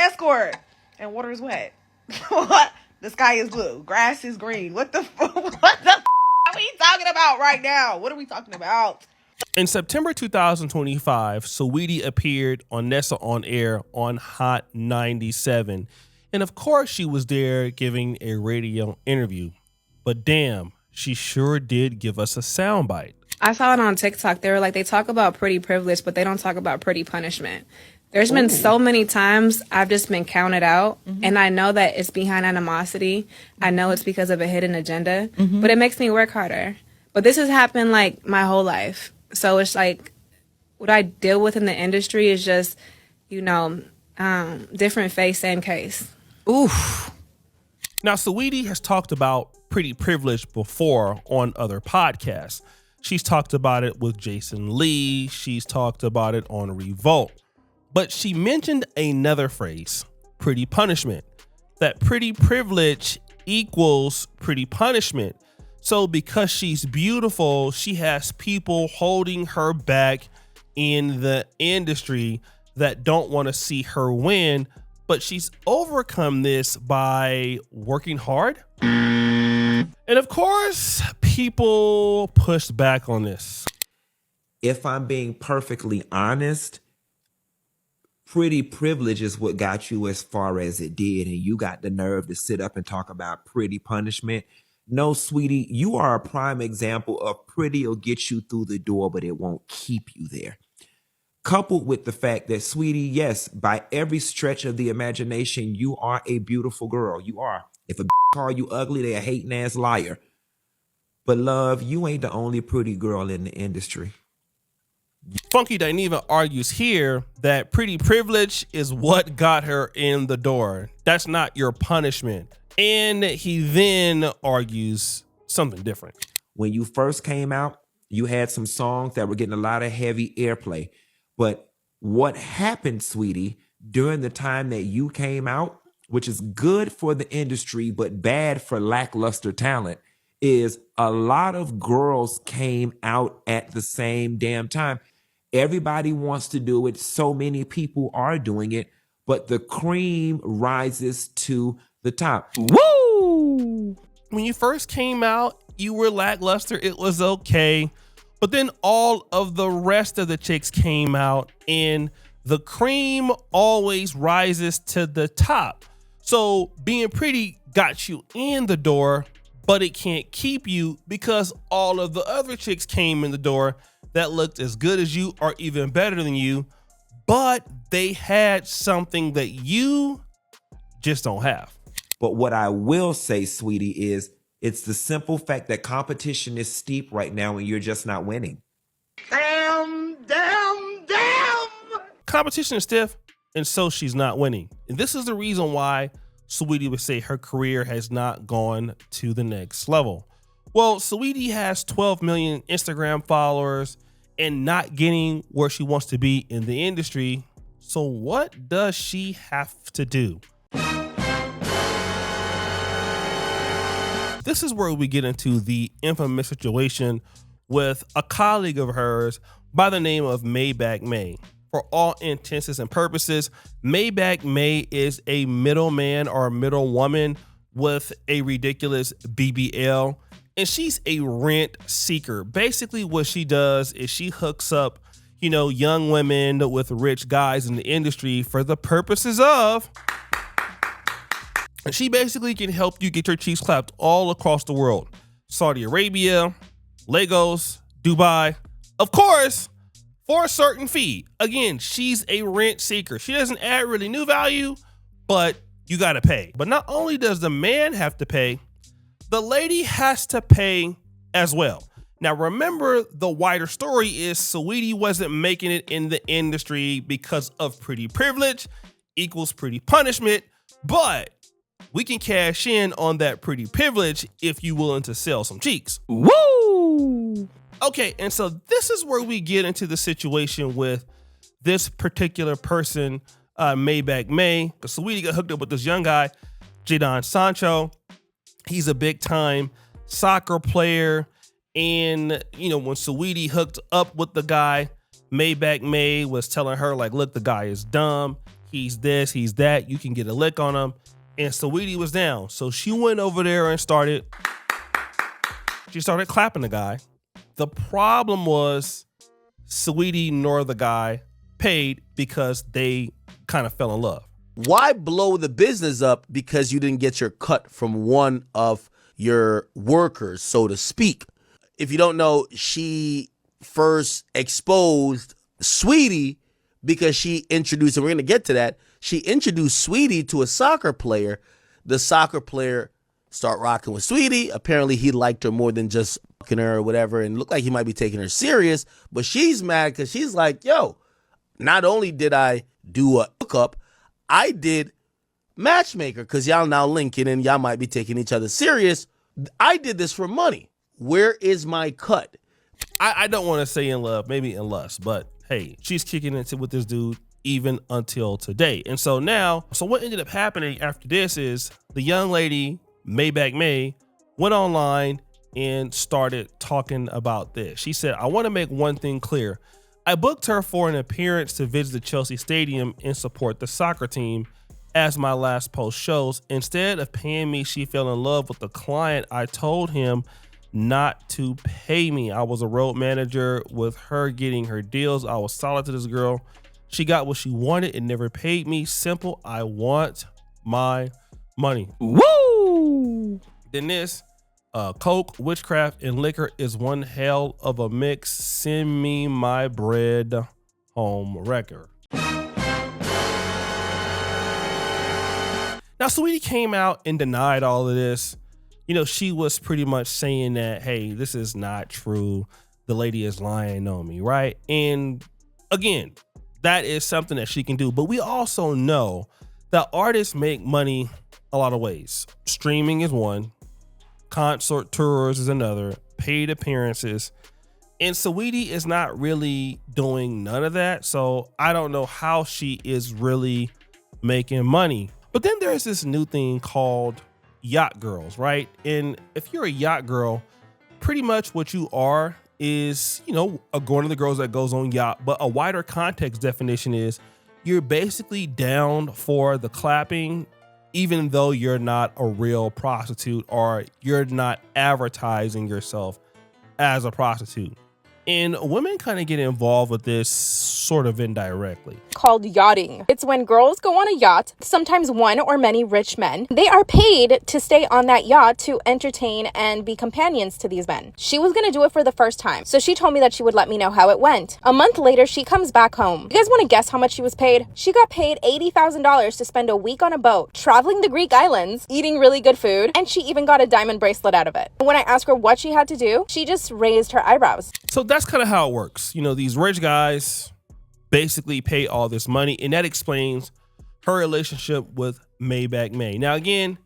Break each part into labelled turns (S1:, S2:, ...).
S1: escort. And water is wet. What? The sky is blue. Grass is green. What the are we talking about right now? What are we talking about?
S2: In September 2025, Saweetie appeared on Nessa on Air on Hot 97. And of course, she was there giving a radio interview. But damn, she sure did give us a soundbite.
S3: I saw it on TikTok. They were like, they talk about pretty privilege, but they don't talk about pretty punishment. There's been so many times I've just been counted out, and I know that it's behind animosity. I know it's because of a hidden agenda, but it makes me work harder. But this has happened like my whole life. So it's like what I deal with in the industry is just, different face, same case.
S2: Oof. Now, Saweetie has talked about pretty privilege before on other podcasts. She's talked about it with Jason Lee. She's talked about it on Revolt. But she mentioned another phrase, pretty punishment, that pretty privilege equals pretty punishment. So because she's beautiful, she has people holding her back in the industry that don't want to see her win, but she's overcome this by working hard. And of course, people pushed back on this.
S4: If I'm being perfectly honest, pretty privilege is what got you as far as it did, and you got the nerve to sit up and talk about pretty punishment. No, sweetie, you are a prime example of pretty will get you through the door, but it won't keep you there. Coupled with the fact that, sweetie, yes, by every stretch of the imagination, you are a beautiful girl. You are. If a call you ugly, they're a hating ass liar. But love, you ain't the only pretty girl in the industry.
S2: Funky Dineva argues here that pretty privilege is what got her in the door. That's not your punishment. And he then argues something different.
S4: When you first came out, you had some songs that were getting a lot of heavy airplay. But what happened, sweetie, during the time that you came out, which is good for the industry but bad for lackluster talent, is a lot of girls came out at the same damn time. Everybody wants to do it. So many people are doing it, but the cream rises to the top.
S2: Woo! When you first came out, you were lackluster. It was okay. But then all of the rest of the chicks came out and the cream always rises to the top. So being pretty got you in the door, but it can't keep you because all of the other chicks came in the door that looked as good as you or even better than you, but they had something that you just don't have.
S4: But what I will say, sweetie, is it's the simple fact that competition is steep right now and you're just not winning.
S5: Damn!
S2: Competition is stiff, and so she's not winning. And this is the reason why Saweetie would say her career has not gone to the next level. Well, Saweetie has 12 million Instagram followers and not getting where she wants to be in the industry. So what does she have to do? This is where we get into the infamous situation with a colleague of hers by the name of Mayback May. For all intents and purposes, Mayback May is a middleman or a middle woman with a ridiculous BBL, and she's a rent seeker. Basically, what she does is she hooks up, young women with rich guys in the industry for the purposes of, and she basically can help you get your cheeks clapped all across the world. Saudi Arabia, Lagos, Dubai, of course, for a certain fee. Again, she's a rent seeker. She doesn't add really new value, but you got to pay. But not only does the man have to pay, the lady has to pay as well. Now, remember, the wider story is Saweetie wasn't making it in the industry because of pretty privilege equals pretty punishment, but we can cash in on that pretty privilege if you're willing to sell some cheeks. Woo! Okay, and so this is where we get into the situation with this particular person, Mayback May. Saweetie got hooked up with this young guy, Jaden Sancho. He's a big time soccer player. And, when Saweetie hooked up with the guy, Mayback May was telling her, like, look, the guy is dumb. He's this, he's that. You can get a lick on him. And Saweetie was down. So she went over there and started clapping the guy. The problem was Saweetie nor the guy paid because they kind of fell in love.
S6: Why blow the business up because you didn't get your cut from one of your workers, so to speak? If you don't know, she first exposed Saweetie because she introduced, and we're going to get to that, she introduced Saweetie to a soccer player. The soccer player started rocking with Saweetie. Apparently he liked her more than just fucking her or whatever, and looked like he might be taking her serious, but she's mad because she's like, yo, not only did I do a hookup, I did matchmaker because y'all now linking and y'all might be taking each other serious. I did this for money. Where is my cut?
S2: I don't want to say in love, maybe in lust, but hey, she's kicking it with this dude even until today. And so what ended up happening after this is the young lady, Mayback May, went online and started talking about this. She said, I want to make one thing clear. I booked her for an appearance to visit the Chelsea Stadium and support the soccer team. As my last post shows, instead of paying me, she fell in love with the client. I told him not to pay me. I was a road manager with her getting her deals. I was solid to this girl. She got what she wanted and never paid me. Simple. I want my money.
S1: Woo!
S2: Then this, coke, witchcraft, and liquor is one hell of a mix. Send me my bread home wrecker. Now, Saweetie came out and denied all of this. You know, she was pretty much saying that, hey, this is not true. The lady is lying on me, right? And again, that is something that she can do. But we also know that artists make money a lot of ways. Streaming is one. Concert tours is another. Paid appearances. And Saweetie is not really doing none of that. So I don't know how she is really making money. But then there's this new thing called yacht girls, right? And if you're a yacht girl, pretty much what you are is, you know, one of the girls that goes on yacht. But a wider context definition is you're basically down for the clapping, even though you're not a real prostitute or you're not advertising yourself as a prostitute. And women kind of get involved with this sort of indirectly.
S7: Called yachting. It's when girls go on a yacht, sometimes one or many rich men. They are paid to stay on that yacht to entertain and be companions to these men. She was going to do it for the first time, so she told me that she would let me know how it went. A month later, she comes back home. You guys want to guess how much she was paid? She got paid $80,000 to spend a week on a boat, traveling the Greek islands, eating really good food, and she even got a diamond bracelet out of it. When I asked her what she had to do, she just raised her eyebrows.
S2: So that's kind of how it works. You know, these rich guys basically pay all this money, and that explains her relationship with Mayback May. Now, again,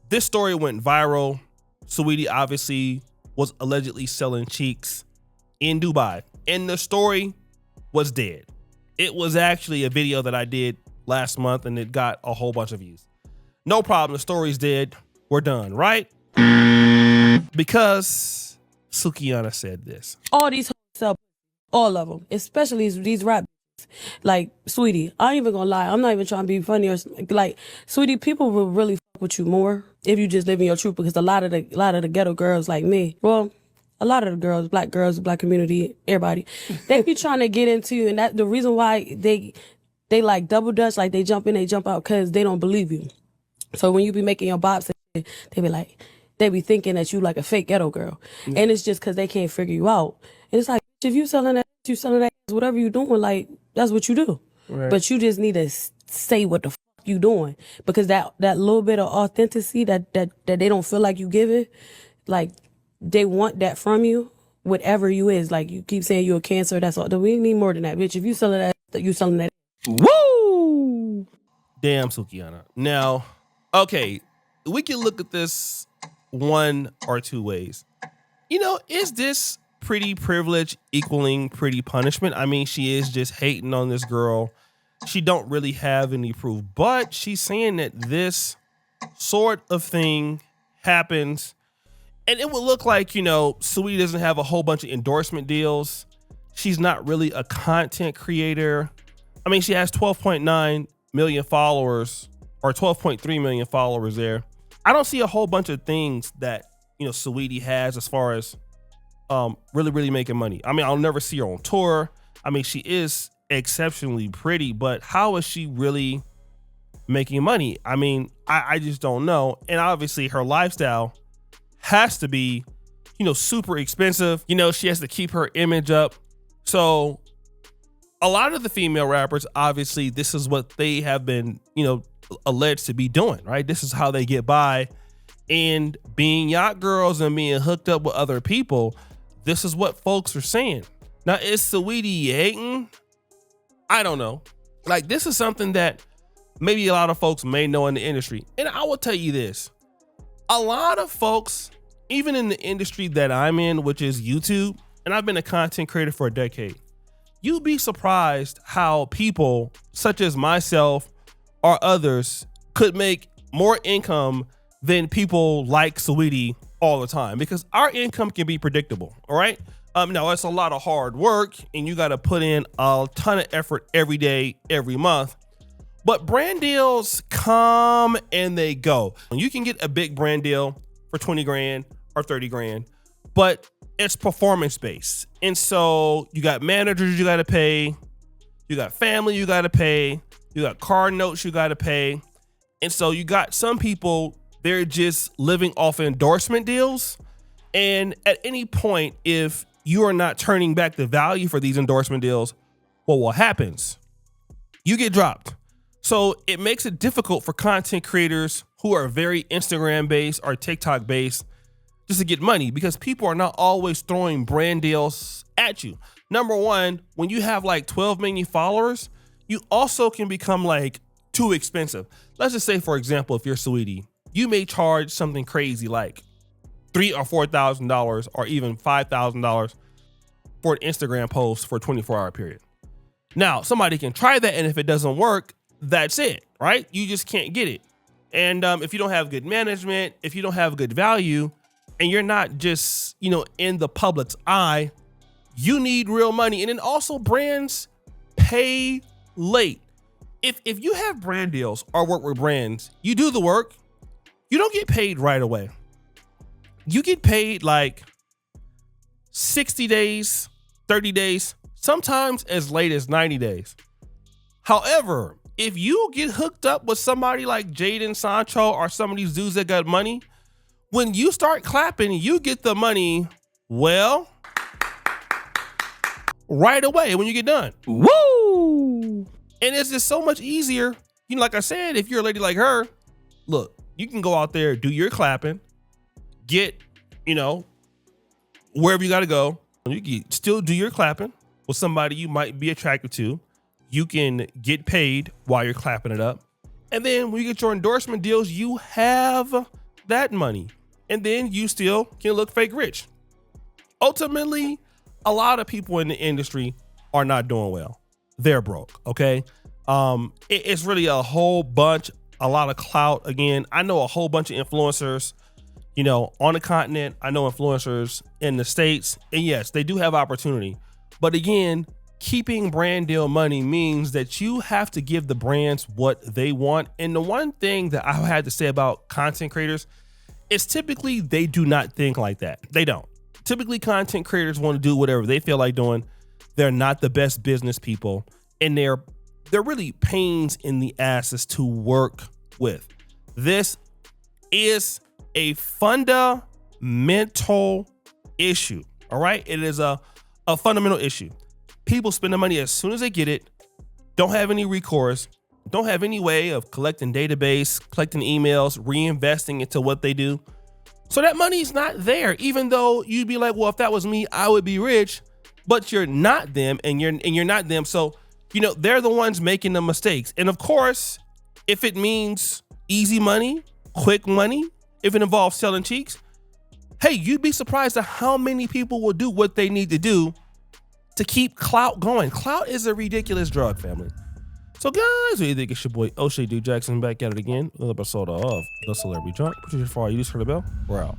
S2: this story went viral. Saweetie obviously was allegedly selling cheeks in Dubai, and the story was dead. It was actually a video that I did last month, and it got a whole bunch of views. No problem. The story's dead. We're done, right? Because Sukiana said this.
S8: All these sell, all of them, especially these rap. Like, Saweetie, I ain't even gonna lie. I'm not even trying to be funny or like, Saweetie, people will really fuck with you more if you just live in your truth, because a lot of the ghetto girls like me, well, a lot of the girls, black community, everybody, they be trying to get into you, and that the reason why they like double dutch, like they jump in, they jump out, because they don't believe you. So when you be making your bops, they be like, they be thinking that you like a fake ghetto girl, and it's just because they can't figure you out. And it's like, if you selling that, whatever you doing, like, that's what you do. Right. But you just need to say what the fuck you doing, because that little bit of authenticity that they don't feel like you give it, like, they want that from you, whatever you is. Like, you keep saying you're a Cancer, that's all. We need more than that, bitch. If you selling that, you selling that.
S2: Woo! Damn, Sukiana. Now, okay, we can look at this one or two ways. You know, is this pretty privilege equaling pretty punishment? I mean, she is just hating on this girl. She don't really have any proof, but she's saying that this sort of thing happens, and it would look like, you know, Saweetie doesn't have a whole bunch of endorsement deals. She's not really a content creator. I mean, she has 12.9 million followers or 12.3 million followers there. I don't see a whole bunch of things that, Saweetie has as far as really making money. I mean, I'll never see her on tour. I mean, she is exceptionally pretty, but how is she really making money? I mean, I just don't know. And obviously her lifestyle has to be, super expensive. She has to keep her image up. So a lot of the female rappers, obviously, this is what they have been, alleged to be doing, right? This is how they get by. And being yacht girls and being hooked up with other people, this is what folks are saying. Now, is Saweetie hating? I don't know. Like, this is something that maybe a lot of folks may know in the industry. And I will tell you this. A lot of folks, even in the industry that I'm in, which is YouTube, and I've been a content creator for a decade, you'd be surprised how people such as myself or others could make more income than people like Saweetie all the time, because our income can be predictable. All right. Now it's a lot of hard work and you got to put in a ton of effort every day, every month, but brand deals come and they go. You can get a big brand deal for 20 grand or 30 grand, but it's performance based. And so you got managers you got to pay, you got family you got to pay, you got car notes you got to pay. And so you got some people, they're just living off endorsement deals. And at any point, if you are not turning back the value for these endorsement deals, well, what happens? You get dropped. So it makes it difficult for content creators who are very Instagram based or TikTok based just to get money, because people are not always throwing brand deals at you. Number one, when you have like 12 million followers, you also can become like too expensive. Let's just say, for example, if you're Saweetie, you may charge something crazy like $3,000 or $4,000 or even $5,000 for an Instagram post for a 24-hour period. Now, somebody can try that, and if it doesn't work, that's it, right? You just can't get it. And if you don't have good management, if you don't have good value, and you're not just, in the public's eye, you need real money. And then also brands pay late. If you have brand deals or work with brands, you do the work, you don't get paid right away. You get paid like 60 days, 30 days, sometimes as late as 90 days. However, if you get hooked up with somebody like Jaden Sancho or some of these dudes that got money, when you start clapping, you get the money, well, right away when you get done.
S8: Woo!
S2: And it's just so much easier. Like I said, if you're a lady like her, look, you can go out there, do your clapping, get, wherever you got to go. You can still do your clapping with somebody you might be attracted to. You can get paid while you're clapping it up. And then when you get your endorsement deals, you have that money. And then you still can look fake rich. Ultimately, a lot of people in the industry are not doing well. They're broke, okay? It's really a whole bunch, a lot of clout. Again, I know a whole bunch of influencers, on the continent. I know influencers in the States. And yes, they do have opportunity. But again, keeping brand deal money means that you have to give the brands what they want. And the one thing that I had to say about content creators is typically they do not think like that. They don't. Typically, content creators want to do whatever they feel like doing. They're not the best business people, and they're really pains in the asses to work with. This is a fundamental issue. All right, it is a fundamental issue. People spend the money as soon as they get it, don't have any recourse, don't have any way of collecting database, collecting emails, reinvesting into what they do. So that money's not there, even though you'd be like, well, if that was me, I would be rich. But you're not them, and you're not them. So, they're the ones making the mistakes. And of course, if it means easy money, quick money, if it involves selling cheeks, hey, you'd be surprised at how many people will do what they need to do to keep clout going. Clout is a ridiculous drug, family. So guys, what do you think? It's your boy O'Shea Dude Jackson back at it again. Another episode of The Celebrity Drunk. Producer for all you, just heard the bell. We're out.